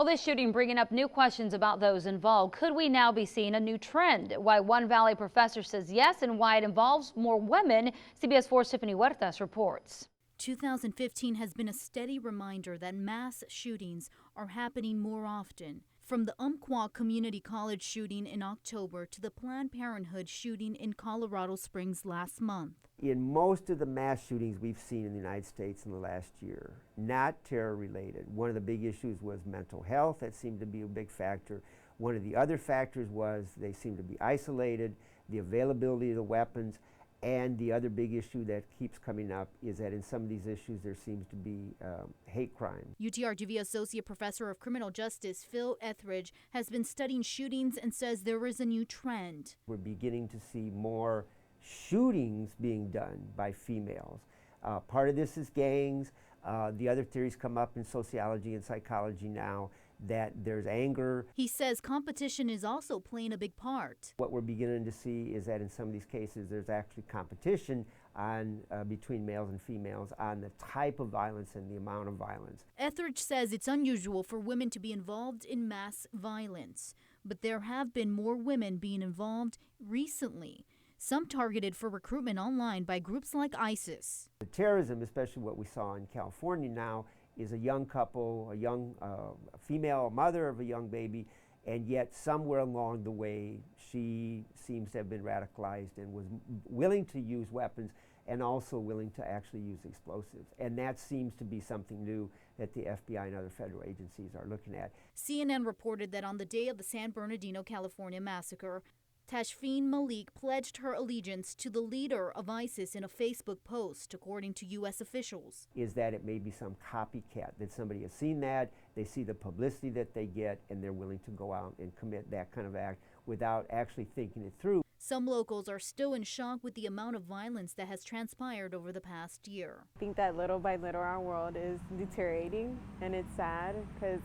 Well, this shooting bringing up new questions about those involved. Could we now be seeing a new trend? Why one Valley professor says yes and why it involves more women. CBS 4's Tiffany Huertas reports. 2015 has been a steady reminder that mass shootings are happening more often. From the Umpqua Community College shooting in October to the Planned Parenthood shooting in Colorado Springs last month. In most of the mass shootings we've seen in the United States in the last year, not terror related. One of the big issues was mental health. That seemed to be a big factor. One of the other factors was they seemed to be isolated, the availability of the weapons, and the other big issue that keeps coming up is that in some of these issues there seems to be hate crime. UTRGV Associate Professor of Criminal Justice Phil Etheridge has been studying shootings and says there is a new trend. We're beginning to see more shootings being done by females. Part of this is gangs. The other theories come up in sociology and psychology now that there's anger. He says competition is also playing a big part. What we're beginning to see is that in some of these cases there's actually competition on between males and females on the type of violence and the amount of violence. Etheridge says it's unusual for women to be involved in mass violence, but there have been more women being involved recently. Some targeted for recruitment online by groups like ISIS. The terrorism, especially what we saw in California now, is a young couple, a young female, a mother of a young baby, and yet somewhere along the way she seems to have been radicalized and was willing to use weapons and also willing to actually use explosives. And that seems to be something new that the FBI and other federal agencies are looking at. CNN reported that on the day of the San Bernardino, California massacre, Tashfeen Malik pledged her allegiance to the leader of ISIS in a Facebook post, according to U.S. officials. Is that it may be some copycat, that somebody has seen that, they see the publicity that they get, and they're willing to go out and commit that kind of act without actually thinking it through. Some locals are still in shock with the amount of violence that has transpired over the past year. I think that little by little our world is deteriorating, and it's sad because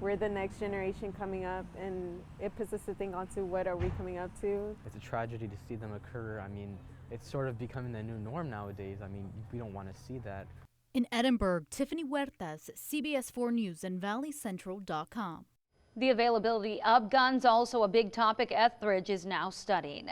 we're the next generation coming up, and it puts us to think onto what are we coming up to. It's a tragedy to see them occur. I mean, it's sort of becoming the new norm nowadays. I mean, we don't want to see that. In Edinburgh, Tiffany Huertas, CBS 4 News and ValleyCentral.com. The availability of guns, also a big topic Etheridge is now studying.